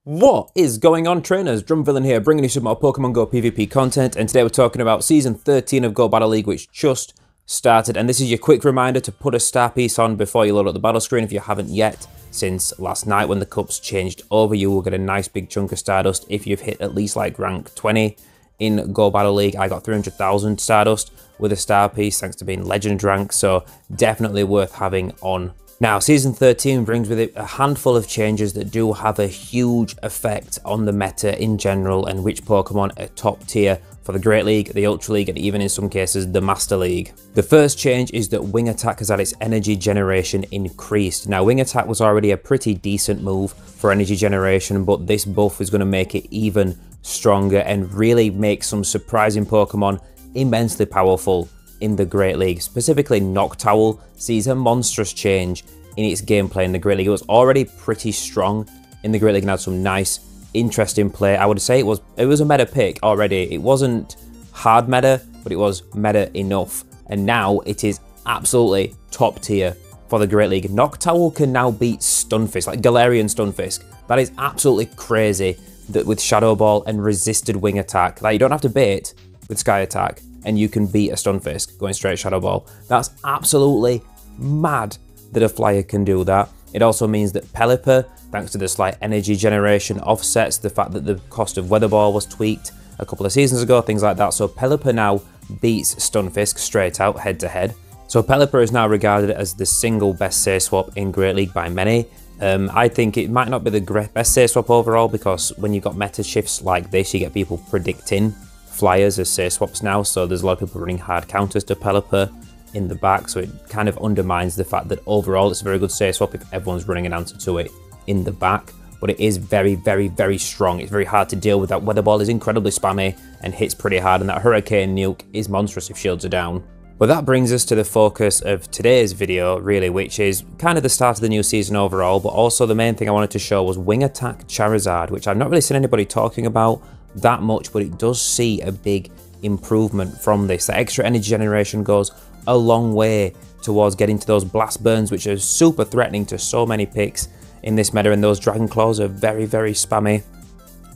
What is going on, trainers? DrumVillain here, bringing you some more Pokemon Go PvP content, and today we're talking about Season 13 of Go Battle League, which just started, and this is your quick reminder to put a star piece on before you load up the battle screen if you haven't yet, since last night when the cups changed over, you will get a nice big chunk of Stardust if you've hit at least like rank 20 in Go Battle League. I got 300,000 Stardust with a star piece thanks to being Legend rank, so definitely worth having on. Now, Season 13 brings with it a handful of changes that do have a huge effect on the meta in general and which Pokemon are top tier for the Great League, the Ultra League, and even in some cases the Master League. The first change is that Wing Attack has had its energy generation increased. Now, Wing Attack was already a pretty decent move for energy generation, but this buff is going to make it even stronger and really make some surprising Pokemon immensely powerful in the Great League. Specifically, Noctowl sees a monstrous change in its gameplay in the Great League. It was already pretty strong in the Great League and had some nice, interesting play. I would say it was a meta pick already. It wasn't hard meta, but it was meta enough. And now it is absolutely top tier for the Great League. Noctowl can now beat Stunfisk, like Galarian Stunfisk. That is absolutely crazy, that with Shadow Ball and resisted Wing Attack, that you don't have to bait with Sky Attack, and you can beat a Stunfisk going straight Shadow Ball. That's absolutely mad that a flyer can do that. It also means that Pelipper, thanks to the slight energy generation, offsets the fact that the cost of Weather Ball was tweaked a couple of seasons ago, things like that. So Pelipper now beats Stunfisk straight out, head to head. So Pelipper is now regarded as the single best Say Swap in Great League by many. I think it might not be the best Say Swap overall, because when you've got meta shifts like this, you get people predicting flyers as Say Swaps now, so there's a lot of people running hard counters to Pelipper in the back, so it kind of undermines the fact that overall it's a very good Say Swap if everyone's running an answer to it in the back. But it is very, very, very strong. It's very hard to deal with. That Weather Ball is incredibly spammy and hits pretty hard, and that Hurricane Nuke is monstrous if shields are down. But that brings us to the focus of today's video, really, which is kind of the start of the new season overall, but also the main thing I wanted to show was Wing Attack Charizard, which I've not really seen anybody talking about that much, but it does see a big improvement from this. The extra energy generation goes a long way towards getting to those blast burns, which are super threatening to so many picks in this meta, and those Dragon Claws are very, very spammy.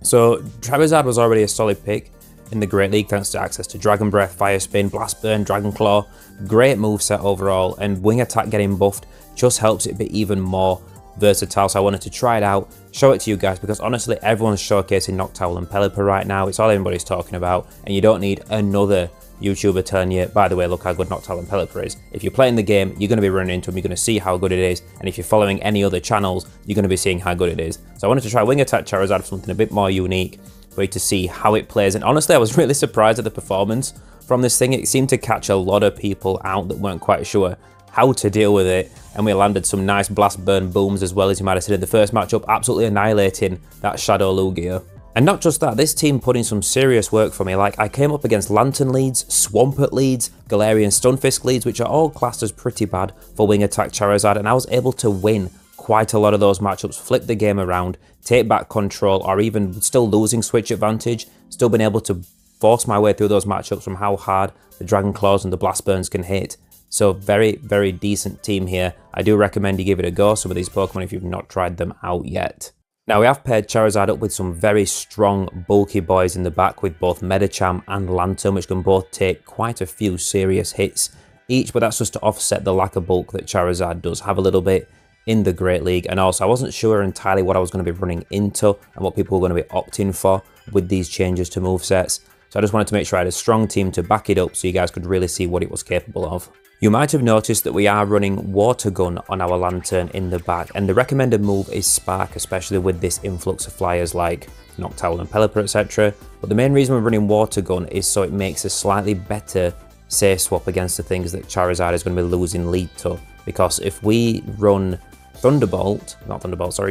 So Charizard was already a solid pick in the Great League thanks to access to Dragon Breath, Fire Spin, Blast Burn, Dragon Claw. Great moveset overall, and Wing Attack getting buffed just helps it be even more versatile. So I wanted to try it out, show it to you guys, because honestly everyone's showcasing Noctowl and Pelipper right now. It's all anybody's talking about, and you don't need another YouTuber telling you, by the way, look how good Noctowl and Pelipper is. If you're playing the game, you're going to be running into them, you're going to see how good it is, and if you're following any other channels, you're going to be seeing how good it is. So I wanted to try Wing Attack Charizard for something a bit more unique, for you to see how it plays. And honestly, I was really surprised at the performance from this thing. It seemed to catch a lot of people out that weren't quite sure how to deal with it, and we landed some nice Blast Burn booms as well, as you might have seen in the first matchup, absolutely annihilating that Shadow Lugia. And not just that, this team put in some serious work for me. Like, I came up against Lantern leads, Swampert leads, Galarian Stunfisk leads, which are all classed as pretty bad for Wing Attack Charizard, and I was able to win quite a lot of those matchups, flip the game around, take back control, or even still losing switch advantage, still been able to force my way through those matchups from how hard the Dragon Claws and the Blast Burns can hit. So very, very decent team here. I do recommend you give it a go, some of these Pokemon, if you've not tried them out yet. Now, we have paired Charizard up with some very strong, bulky boys in the back with both Medicham and Lantern, which can both take quite a few serious hits each, but that's just to offset the lack of bulk that Charizard does have a little bit in the Great League. And also, I wasn't sure entirely what I was going to be running into and what people were going to be opting for with these changes to movesets. So I just wanted to make sure I had a strong team to back it up so you guys could really see what it was capable of. You might have noticed that we are running Water Gun on our Lantern in the back, and the recommended move is Spark, especially with this influx of flyers like Noctowl and Pelipper, etc. But the main reason we're running Water Gun is so it makes a slightly better Say Swap against the things that Charizard is going to be losing lead to. Because if we run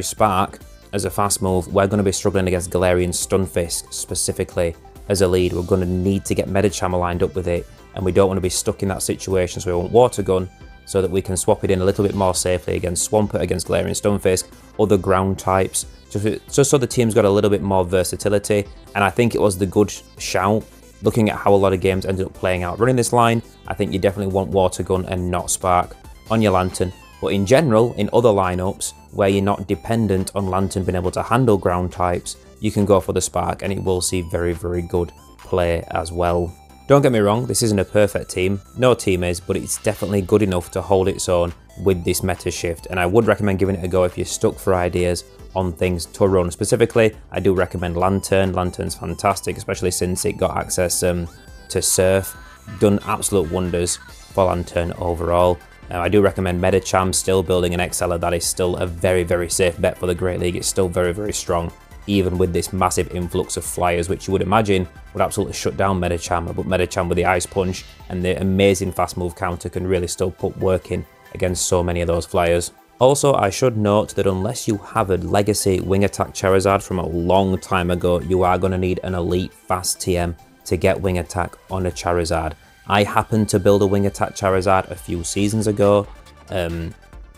Spark as a fast move, we're going to be struggling against Galarian Stunfisk specifically as a lead. We're going to need to get Medicham lined up with it, and we don't want to be stuck in that situation, so we want Water Gun so that we can swap it in a little bit more safely against Swampert, against Galarian Stunfisk, other ground types, just so the team's got a little bit more versatility. And I think it was the good shout, looking at how a lot of games ended up playing out running this line. I think you definitely want Water Gun and not Spark on your Lantern But in general, in other lineups, where you're not dependent on Lantern being able to handle ground types, you can go for the Spark and it will see very, very good play as well. Don't get me wrong, this isn't a perfect team, no team is, but it's definitely good enough to hold its own with this meta shift, and I would recommend giving it a go if you're stuck for ideas on things to run. Specifically, I do recommend Lantern. Lantern's fantastic, especially since it got access to Surf. Done absolute wonders for Lantern overall. I do recommend Medicham, still building an Exceller. That is still a very, very safe bet for the Great League. It's still very, very strong, even with this massive influx of flyers, which you would imagine would absolutely shut down Medicham. But Medicham with the Ice Punch and the amazing fast move counter can really still put work in against so many of those flyers. Also, I should note that unless you have a legacy wing attack Charizard from a long time ago, you are going to need an elite fast TM to get wing attack on a Charizard. I happened to build a wing attack Charizard a few seasons ago, and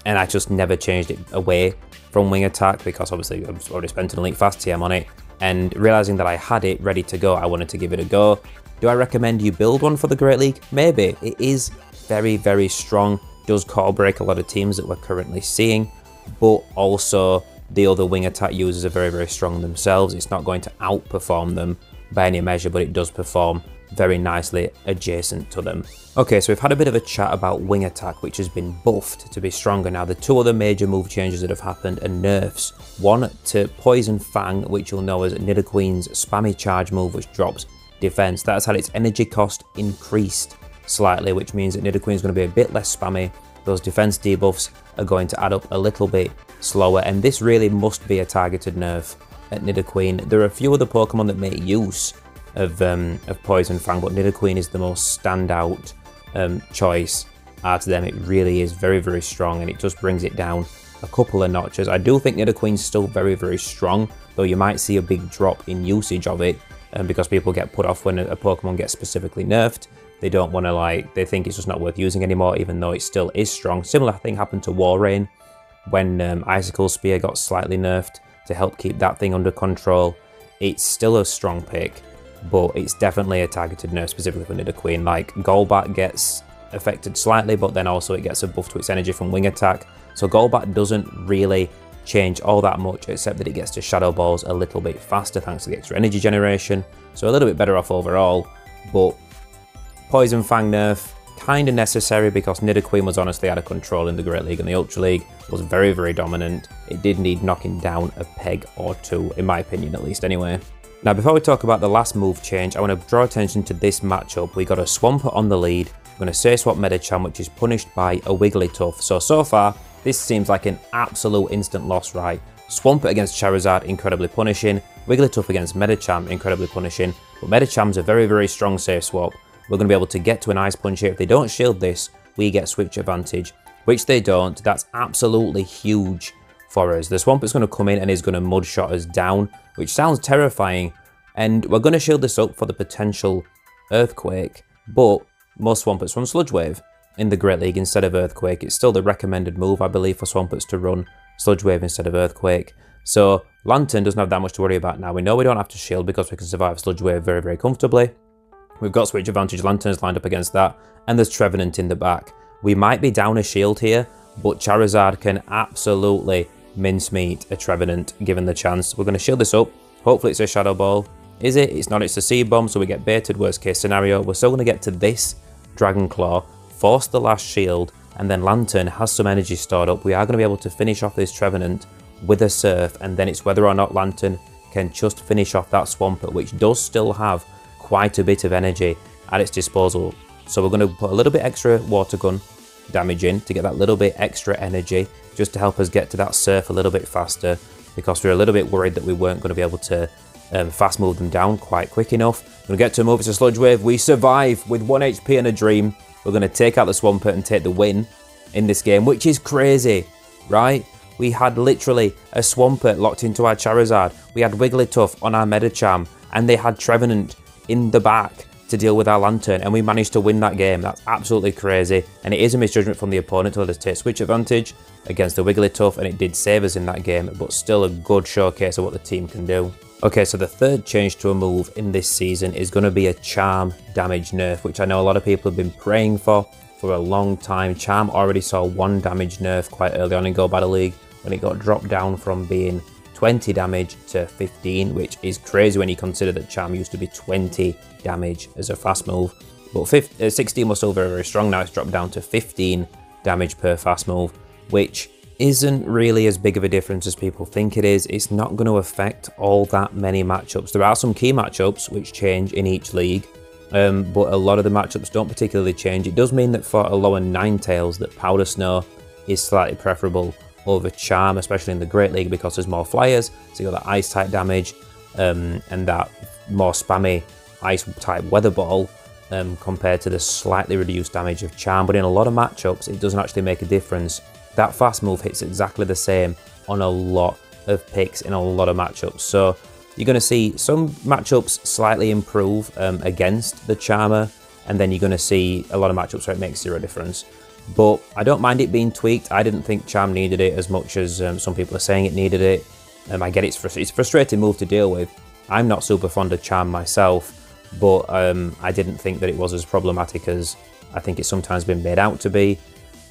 I just never changed it away from wing attack because obviously I've already spent an elite fast TM on it, and realizing that I had it ready to go, I wanted to give it a go. Do I recommend you build one for the Great League? Maybe. It is very, very strong. Does call break a lot of teams that we're currently seeing, but also the other wing attack users are very, very strong themselves. It's not going to outperform them by any measure, but it does perform very nicely adjacent to them. Okay, so we've had a bit of a chat about wing attack, which has been buffed to be stronger now. The two other major move changes that have happened are nerfs. One to Poison Fang, which you'll know as Nidoqueen's spammy charge move, which drops defense. That has had its energy cost increased slightly, which means that Nidoqueen is going to be a bit less spammy. Those defense debuffs are going to add up a little bit slower, and this really must be a targeted nerf at Nidoqueen. There are a few other Pokemon that make use of Poison Fang, but Nidoqueen is the most standout choice out of them. It really is very, very strong, and it just brings it down a couple of notches. I do think Nidoqueen's still very, very strong, though you might see a big drop in usage of it because people get put off when a Pokemon gets specifically nerfed. They don't want to, they think it's just not worth using anymore, even though it still is strong. Similar thing happened to Warrain when Icicle Spear got slightly nerfed to help keep that thing under control. It's still a strong pick, but it's definitely a targeted nerf specifically for Nidoqueen. Like, Golbat gets affected slightly, but then also it gets a buff to its energy from wing attack. So Golbat doesn't really change all that much, except that it gets to Shadow Balls a little bit faster thanks to the extra energy generation. So a little bit better off overall, but Poison Fang nerf, kind of necessary because Nidoqueen was honestly out of control in the Great League, and the Ultra League was very, very dominant. It did need knocking down a peg or two, in my opinion at least anyway. Now before we talk about the last move change, I want to draw attention to this matchup. We got a Swampert on the lead. We're going to say swap Medicham, which is punished by a Wigglytuff. So far, this seems like an absolute instant loss, right? Swampert against Charizard, incredibly punishing. Wigglytuff against Medicham, incredibly punishing. But Medicham's a very, very strong safe swap. We're going to be able to get to an Ice Punch here. If they don't shield this, we get switch advantage, which they don't. That's absolutely huge for us. The Swampert's going to come in and is going to Mudshot us down, which sounds terrifying. And we're going to shield this up for the potential Earthquake, but most Swamperts run Sludge Wave in the Great League instead of Earthquake. It's still the recommended move, I believe, for Swamperts to run Sludge Wave instead of Earthquake. So Lantern doesn't have that much to worry about now. We know we don't have to shield because we can survive Sludge Wave very, very comfortably. We've got switch advantage, Lantern's lined up against that, and there's Trevenant in the back. We might be down a shield here, but Charizard can absolutely mincemeat a Trevenant given the chance. We're going to shield this up. Hopefully it's a Shadow Ball. Is it? It's not. It's a Seed Bomb, so we get baited, worst case scenario. We're still going to get to this Dragon Claw, force the last shield, and then Lantern has some energy stored up. We are going to be able to finish off this Trevenant with a Surf, and then it's whether or not Lantern can just finish off that Swampert, which does still have quite a bit of energy at its disposal. So we're going to put a little bit extra Water Gun damage in to get that little bit extra energy, just to help us get to that Surf a little bit faster, because we were a little bit worried that we weren't going to be able to fast move them down quite quick enough. We're going to get to a move, it's a Sludge Wave. We survive with 1 HP and a Dream. We're going to take out the Swampert and take the win in this game, which is crazy, right? We had literally a Swampert locked into our Charizard. We had Wigglytuff on our Medicham, and they had Trevenant in the back to deal with our Lantern, and we managed to win that game. That's absolutely crazy, and it is a misjudgment from the opponent to let us take switch advantage against the Wigglytuff, and it did save us in that game, but still a good showcase of what the team can do. Okay, so the third change to a move in this season is going to be a Charm damage nerf, which I know a lot of people have been praying for for a long time. Charm already saw 1 damage nerf quite early on in Go Battle League when it got dropped down from being 20 damage to 15, which is crazy when you consider that Charm used to be 20 damage as a fast move. But 16 was still very, very strong. Now it's dropped down to 15 damage per fast move, which isn't really as big of a difference as people think it is. It's not going to affect all that many matchups. There are some key matchups which change in each league, but a lot of the matchups don't particularly change. It does mean that for a lower Ninetales that Powder Snow is slightly preferable over Charm, especially in the Great League, because there's more flyers, so you got that ice type damage and that more spammy ice type weather ball compared to the slightly reduced damage of Charm. But in a lot of matchups it doesn't actually make a difference. That fast move hits exactly the same on a lot of picks in a lot of matchups. So you're going to see some matchups slightly improve against the Charmer, and then you're going to see a lot of matchups where it makes 0 difference. But I don't mind it being tweaked. I didn't think Charm needed it as much as some people are saying it needed it. I get it's a frustrating move to deal with. I'm not super fond of Charm myself, but I didn't think that it was as problematic as I think it's sometimes been made out to be.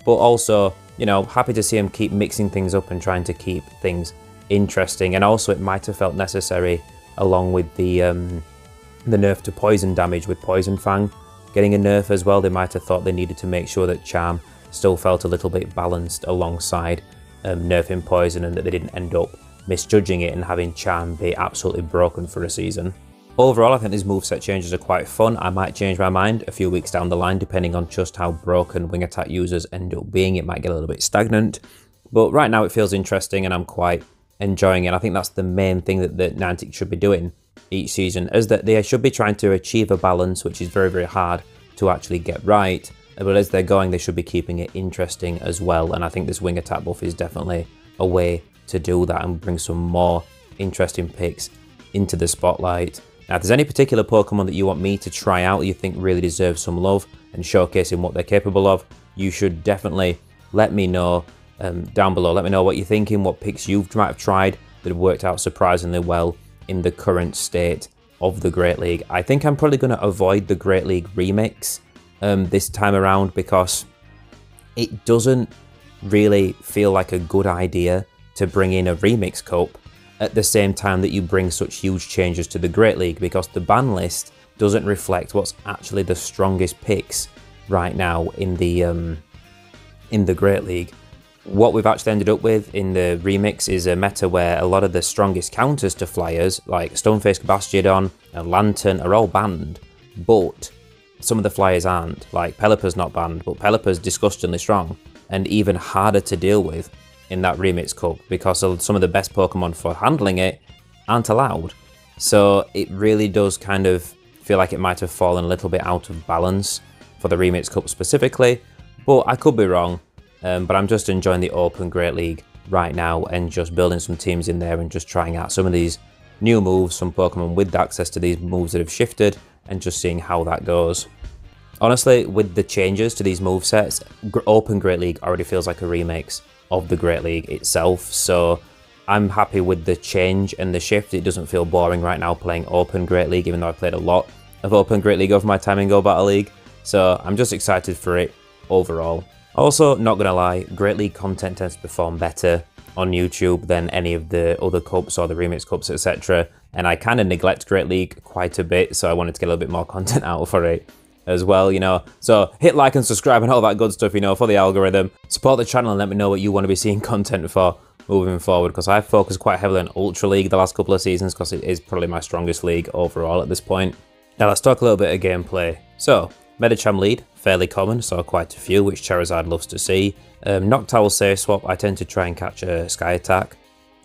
But also, you know, happy to see him keep mixing things up and trying to keep things interesting. And also it might have felt necessary along with the nerf to poison damage with Poison Fang getting a nerf as well. They might have thought they needed to make sure that Charm still felt a little bit balanced alongside nerfing Poison, and that they didn't end up misjudging it and having Charm be absolutely broken for a season. Overall, I think these moveset changes are quite fun. I might change my mind a few weeks down the line depending on just how broken wing attack users end up being. It might get a little bit stagnant, but right now it feels interesting and I'm quite enjoying it. I think that's the main thing that the Niantic should be doing each season, is that they should be trying to achieve a balance, which is very, very hard to actually get right. But as they're going, they should be keeping it interesting as well. And I think this wing attack buff is definitely a way to do that and bring some more interesting picks into the spotlight. Now, if there's any particular Pokemon that you want me to try out that you think really deserves some love and showcasing what they're capable of, you should definitely let me know down below. Let me know what you're thinking, what picks you might have tried that have worked out surprisingly well in the current state of the Great League. I think I'm probably going to avoid the Great League remix this time around, because it doesn't really feel like a good idea to bring in a remix cup at the same time that you bring such huge changes to the Great League, because the ban list doesn't reflect what's actually the strongest picks right now in the Great League. What we've actually ended up with in the remix is a meta where a lot of the strongest counters to flyers, like Stunfisk, Bastiodon, and Lantern, are all banned, but some of the flyers aren't. Like Pelipper's not banned, but Pelipper's disgustingly strong and even harder to deal with in that remix cup, because some of the best Pokemon for handling it aren't allowed. So it really does kind of feel like it might have fallen a little bit out of balance for the remix cup specifically, but I could be wrong. But I'm just enjoying the open Great League right now and just building some teams in there and just trying out some of these new moves, some Pokemon with access to these moves that have shifted, and just seeing how that goes. Honestly, with the changes to these movesets, open Great League already feels like a remix of the Great League itself, so I'm happy with the change and the shift. It doesn't feel boring right now playing open Great League, even though I played a lot of open Great League over my time in Go Battle League, so I'm just excited for it overall. Also, not gonna lie, Great League content tends to perform better on YouTube than any of the other cups or the remix cups, etc. And I kind of neglect Great League quite a bit, so I wanted to get a little bit more content out for it as well, you know. So hit like and subscribe and all that good stuff, you know, for the algorithm. Support the channel and let me know what you want to be seeing content for moving forward, because I've focused quite heavily on Ultra League the last couple of seasons, because it is probably my strongest league overall at this point. Now let's talk a little bit of gameplay. So, Medicham lead, fairly common, saw quite a few, which Charizard loves to see. Noctowl safe swap, I tend to try and catch a Sky Attack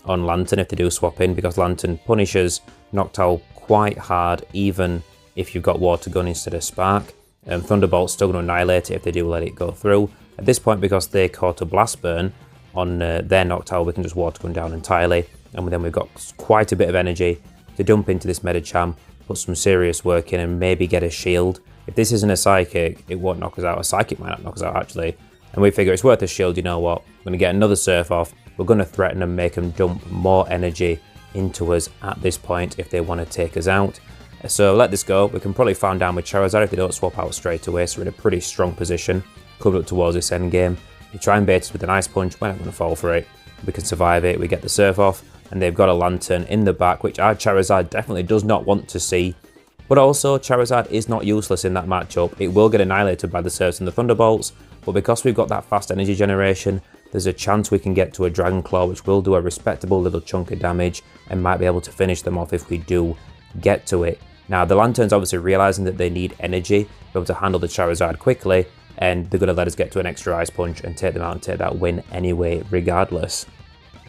on Lantern if they do swap in, because Lantern punishes Noctowl quite hard, even if you've got Water Gun instead of Spark. Thunderbolt's still going to annihilate it if they do let it go through. At this point, because they caught a Blast Burn on their Noctowl, we can just Water Gun down entirely, and then we've got quite a bit of energy to dump into this Medicham, put some serious work in, and maybe get a shield. If this isn't a Psychic, it won't knock us out. A Psychic might not knock us out, actually. And we figure it's worth a shield, you know what? We're going to get another Surf off. We're going to threaten and make them dump more energy into us at this point if they want to take us out. So let this go. We can probably farm down with Charizard if they don't swap out straight away, so we're in a pretty strong position. coming up towards this end game. You try and bait us with an Ice Punch, we're not going to fall for it. We can survive it, we get the Surf off, and they've got a Lantern in the back, which our Charizard definitely does not want to see. But also, Charizard is not useless in that matchup. It will get annihilated by the Surfs and the Thunderbolts, but because we've got that fast energy generation, there's a chance we can get to a Dragon Claw, which will do a respectable little chunk of damage and might be able to finish them off if we do get to it. Now, the Lantern's obviously realizing that they need energy to be able to handle the Charizard quickly, and they're going to let us get to an extra Ice Punch and take them out and take that win anyway, regardless.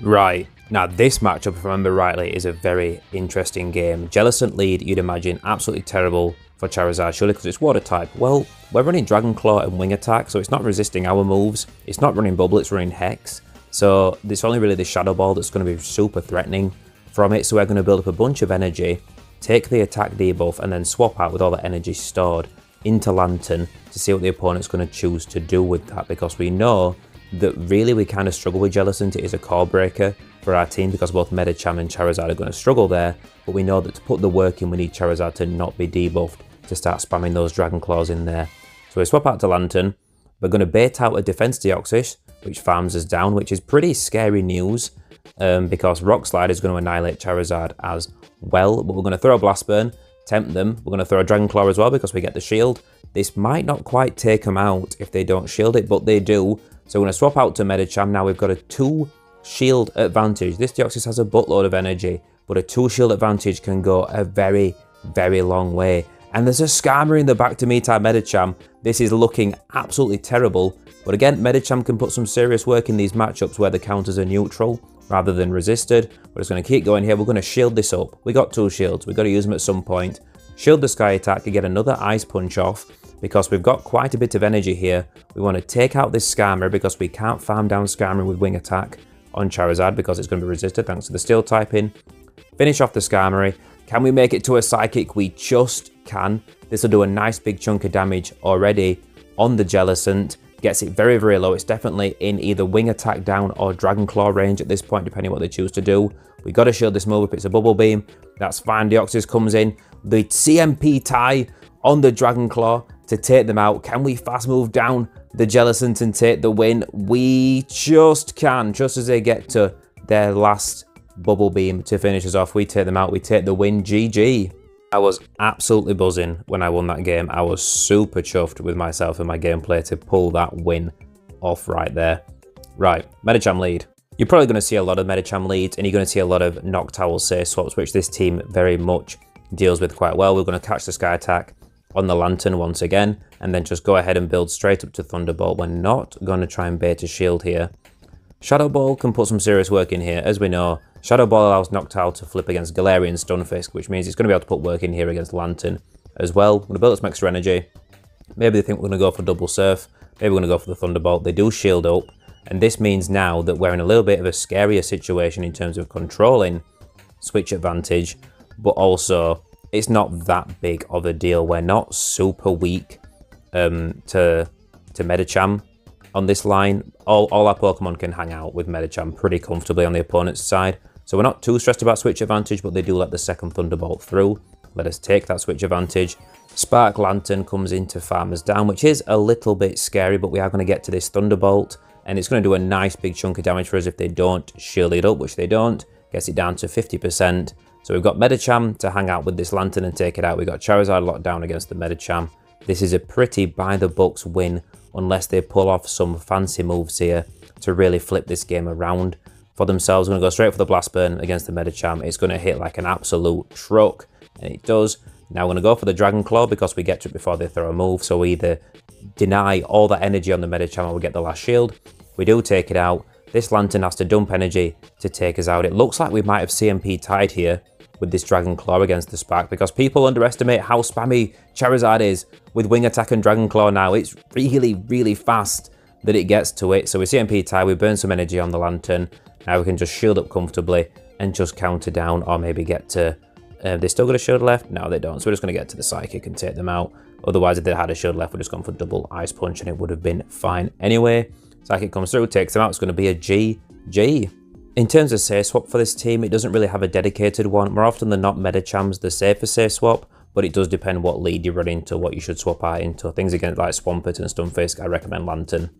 Right, now this matchup, if I remember rightly, is a very interesting game. Jellicent lead, you'd imagine, absolutely terrible for Charizard, surely because it's water type. Well, we're running Dragon Claw and Wing Attack, so it's not resisting our moves. It's not running Bubble, it's running Hex. So it's only really the Shadow Ball that's going to be super threatening from it. So we're going to build up a bunch of energy, take the attack debuff, and then swap out with all the energy stored into Lantern to see what the opponent's going to choose to do with that, because we know that really we kind of struggle with Jellicent. It is a core breaker for our team because both Medicham and Charizard are going to struggle there, but we know that to put the work in, we need Charizard to not be debuffed to start spamming those Dragon Claws in there. So we swap out to Lantern. We're going to bait out a Defense Deoxys, which farms us down, which is pretty scary news because Rock Slide is going to annihilate Charizard as well, but we're going to throw a Blast Burn, tempt them. We're going to throw a Dragon Claw as well because we get the shield. This might not quite take them out if they don't shield it, but they do. So we're going to swap out to Medicham. Now we've got a 2 shield advantage. This Deoxys has a buttload of energy, but a 2 shield advantage can go a very, very long way. And there's a Scammer in the back to meet our Medicham. This is looking absolutely terrible. But again, Medicham can put some serious work in these matchups where the counters are neutral rather than resisted. We're just going to keep going here. We're going to shield this up. We got 2 shields. We've got to use them at some point. Shield the Sky Attack and get another Ice Punch off because we've got quite a bit of energy here. We want to take out this Scammer because we can't farm down Scammer with Wing Attack on Charizard because it's going to be resisted thanks to the Steel typing. Finish off the Skarmory. Can we make it to a Psychic? We just can. This will do a nice big chunk of damage already on the Jellicent. Gets it very, very low. It's definitely in either Wing Attack down or Dragon Claw range at this point, depending on what they choose to do. We got to shield this move if it's a Bubble Beam. That's fine. Deoxys comes in. The CMP tie on the Dragon Claw to take them out. Can we fast move down the Jellicent and take the win? We just can. Just as they get to their last Bubble Beam to finish us off, we take them out. We take the win. GG. I was absolutely buzzing when I won that game. I was super chuffed with myself and my gameplay to pull that win off right there. Right, Medicham lead. You're probably going to see a lot of Medicham leads, and you're going to see a lot of Noctowl Safe swaps, which this team very much deals with quite well. We're going to catch the Sky Attack on the Lantern once again, and then just go ahead and build straight up to Thunderbolt. We're not going to try and bait a shield here. Shadow Ball can put some serious work in here. As we know, Shadow Ball allows Noctowl to flip against Galarian Stunfisk, which means it's going to be able to put work in here against Lantern as well. We're going to build up some extra energy. Maybe they think we're going to go for Double Surf. Maybe we're going to go for the Thunderbolt. They do shield up, and this means now that we're in a little bit of a scarier situation in terms of controlling switch advantage, but also it's not that big of a deal. We're not super weak to Medicham on this line. All our Pokemon can hang out with Medicham pretty comfortably on the opponent's side. So we're not too stressed about switch advantage, but they do let the second Thunderbolt through. Let us take that switch advantage. Spark Lantern comes in to farm us down, which is a little bit scary, but we are going to get to this Thunderbolt, and it's going to do a nice big chunk of damage for us if they don't shield it up, which they don't. Gets it down to 50%. So we've got Medicham to hang out with this Lantern and take it out. We've got Charizard locked down against the Medicham. This is a pretty by-the-books win, unless they pull off some fancy moves here to really flip this game around for themselves. We're going to go straight for the Blast Burn against the Medicham. It's going to hit like an absolute truck, and it does. Now we're going to go for the Dragon Claw because we get to it before they throw a move. So we either deny all that energy on the Medicham or we get the last shield. We do take it out. This Lantern has to dump energy to take us out. It looks like we might have CMP tied here with this Dragon Claw against the Spark because people underestimate how spammy Charizard is with Wing Attack and Dragon Claw now. It's really, really fast that it gets to it. So we CMP tie, we burn some energy on the Lantern. Now we can just shield up comfortably and just counter down, or maybe get to... they still got a shield left? No, they don't. So we're just going to get to the Psychic and take them out. Otherwise, if they had a shield left, we'd just gone for double Ice Punch and it would have been fine anyway. Psychic comes through, takes them out. It's going to be a GG. In terms of safe swap for this team, it doesn't really have a dedicated one. More often than not, Medicham's the safer safe swap, but it does depend what lead you run into, what you should swap out into. Things against like Swampert and Stunfisk, I recommend Lantern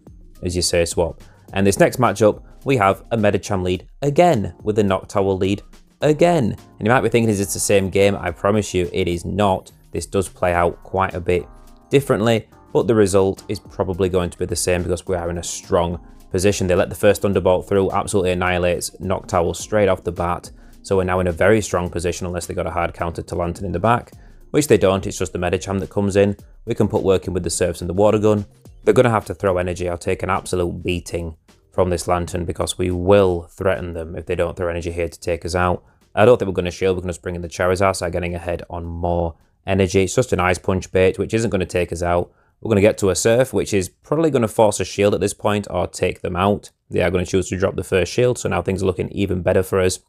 as you say swap. And this next matchup, we have a Medicham lead again with a Noctowl lead again. And you might be thinking, is it the same game? I promise you it is not. This does play out quite a bit differently, but the result is probably going to be the same because we are in a strong position. They let the first Thunderbolt through, absolutely annihilates Noctowl straight off the bat. So we're now in a very strong position unless they got a hard counter to Lantern in the back, which they don't. It's just the Medicham that comes in. We can put working with the Surfs and the Water Gun. They're going to have to throw energy. I'll take an absolute beating from this Lantern because we will threaten them if they don't throw energy here to take us out. I don't think we're going to shield. We're going to bring in the Charizard, so getting ahead on more energy. It's just an Ice Punch bait, which isn't going to take us out. We're going to get to a Surf, which is probably going to force a shield at this point or take them out. They are going to choose to drop the first shield, so now things are looking even better for us.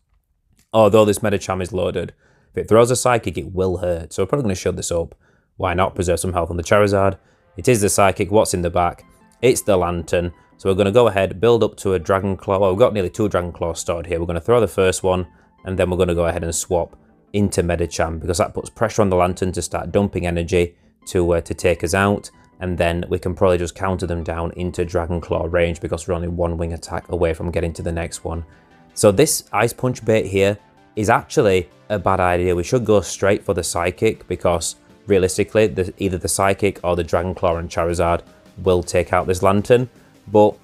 Although this Medicham is loaded, if it throws a Psychic, it will hurt. So we're probably going to shield this up. Why not? Preserve some health on the Charizard. It is the Psychic. What's in the back? It's the Lantern. So we're going to go ahead, build up to a Dragon Claw. Well, we've got nearly 2 Dragon Claws stored here. We're going to throw the first one, and then we're going to go ahead and swap into Medicham because that puts pressure on the Lantern to start dumping energy to take us out. And then we can probably just counter them down into Dragon Claw range because we're only 1 wing attack away from getting to the next one. So this Ice Punch bait here is actually a bad idea. We should go straight for the Psychic because realistically, either the Psychic or the Dragon Claw and Charizard will take out this Lantern. But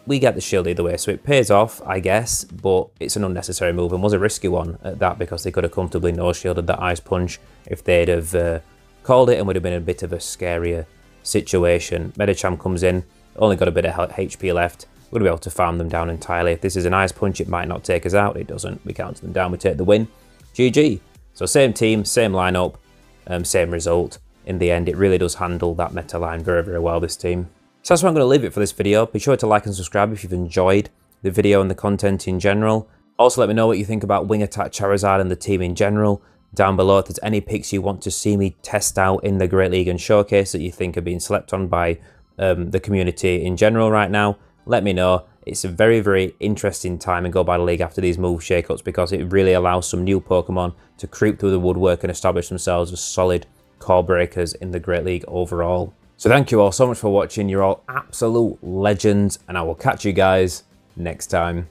we get the shield either way, so it pays off, I guess, but it's an unnecessary move and was a risky one at that because they could have comfortably no-shielded that Ice Punch if they'd have called it and would have been a bit of a scarier situation. Medicham comes in, only got a bit of HP left. We're going to be able to farm them down entirely. If this is an Ice Punch, it might not take us out. It doesn't. We counter them down, we take the win. GG. So same team, same lineup, same result. In the end, it really does handle that meta line very, very well, this team. So that's where I'm going to leave it for this video. Be sure to like and subscribe if you've enjoyed the video and the content in general. Also, let me know what you think about Wing Attack Charizard and the team in general down below. If there's any picks you want to see me test out in the Great League and Showcase that you think are being slept on by the community in general right now, let me know. It's a very, very interesting time in Go Battle League after these move shakeups because it really allows some new Pokemon to creep through the woodwork and establish themselves as solid core breakers in the Great League overall. So thank you all so much for watching. You're all absolute legends, and I will catch you guys next time.